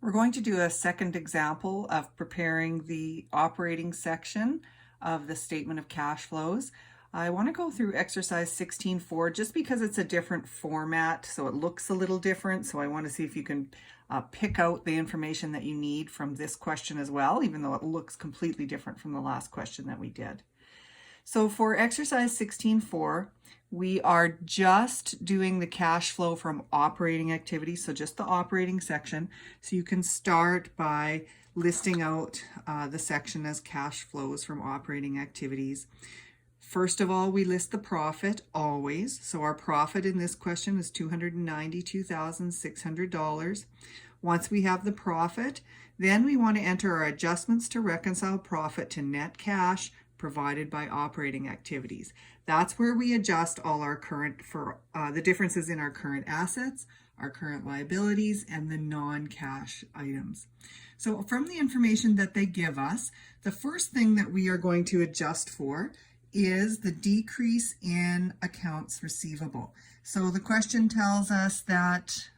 We're going to do a second example of preparing the operating section of the statement of cash flows. I want to go through exercise 16.4 just because it's a different format, so it looks a little different. So I want to see if you can pick out the information that you need from this question as well, even though it looks completely different from the last question that we did. So for exercise 16.4, we are just doing the cash flow from operating activities, so just the operating section. So you can start by listing out the section as cash flows from operating activities. First of all, we list the profit always. So our profit in this question is $292,600. Once we have the profit, then we want to enter our adjustments to reconcile profit to net cash provided by operating activities. That's where we adjust all our current the differences in our current assets, our current liabilities, and the non-cash items. So from the information that they give us, the first thing that we are going to adjust for is the decrease in accounts receivable. So the question tells us that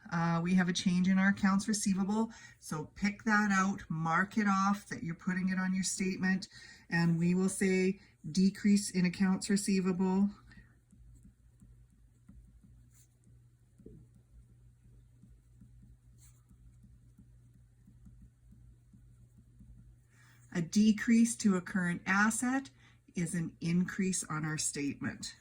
we have a change in our accounts receivable. So pick that out, mark it off that you're putting it on your statement, and we will say decrease in accounts receivable. A decrease to a current asset is an increase on our statement.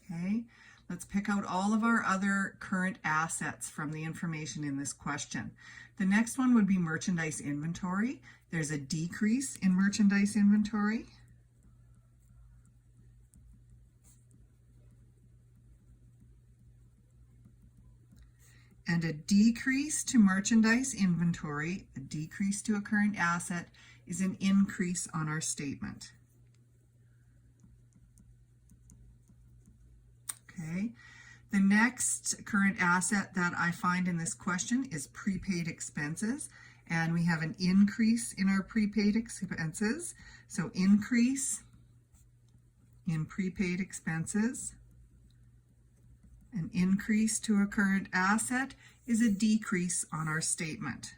Okay, let's pick out all of our other current assets from the information in this question. The next one would be merchandise inventory. There's a decrease in merchandise inventory. And a decrease to merchandise inventory, a decrease to a current asset, is an increase on our statement. Okay, the next current asset that I find in this question is prepaid expenses, and we have an increase in our prepaid expenses. So increase in prepaid expenses. An increase to a current asset is a decrease on our statement.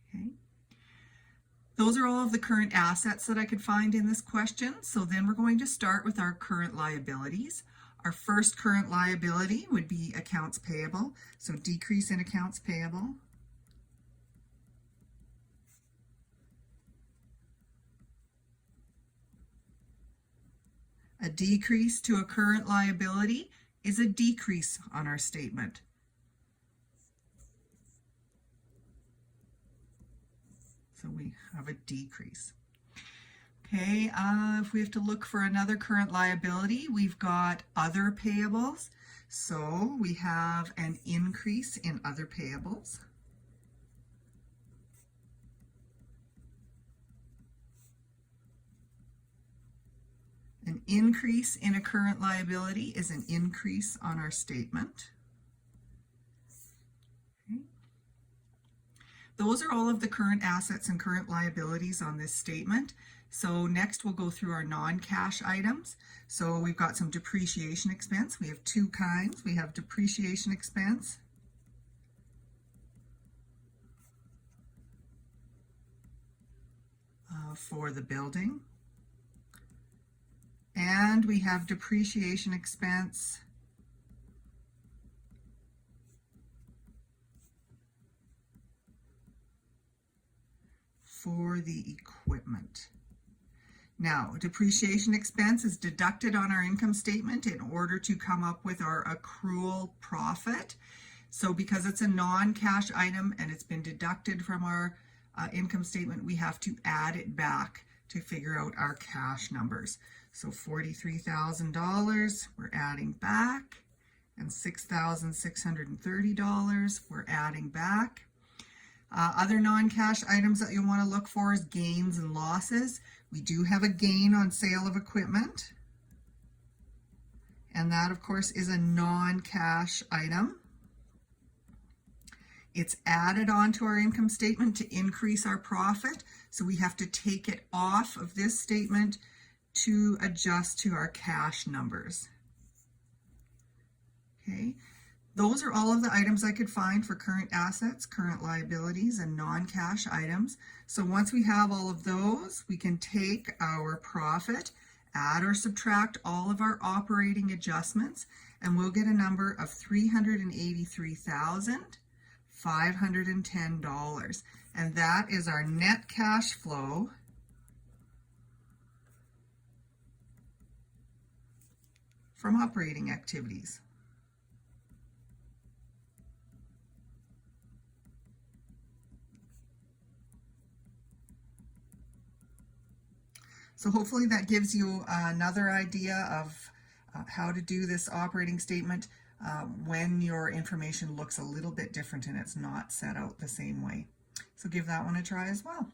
Okay. Those are all of the current assets that I could find in this question. So then we're going to start with our current liabilities. Our first current liability would be accounts payable. So decrease in accounts payable. A decrease to a current liability is a decrease on our statement. So we have a decrease. Okay, if we have to look for another current liability, we've got other payables. So we have an increase in other payables. An increase in a current liability is an increase on our statement. Okay. Those are all of the current assets and current liabilities on this statement. So next we'll go through our non-cash items. So we've got some depreciation expense. We have two kinds. We have depreciation expense for the building. And we have depreciation expense for the equipment. Now, depreciation expense is deducted on our income statement in order to come up with our accrual profit. So because it's a non-cash item and it's been deducted from our income statement, we have to add it back to figure out our cash numbers. So $43,000 we're adding back, and $6,630 we're adding back. Other non-cash items that you'll want to look for is gains and losses. We do have a gain on sale of equipment, and that of course is a non-cash item. It's added onto our income statement to increase our profit, so we have to take it off of this statement to adjust to our cash numbers. Those are all of the items I could find for current assets, current liabilities, and non-cash items. So once we have all of those, we can take our profit, add or subtract all of our operating adjustments, and we'll get a number of $383,510. And that is our net cash flow from operating activities. So hopefully that gives you another idea of how to do this operating statement when your information looks a little bit different and it's not set out the same way. So give that one a try as well.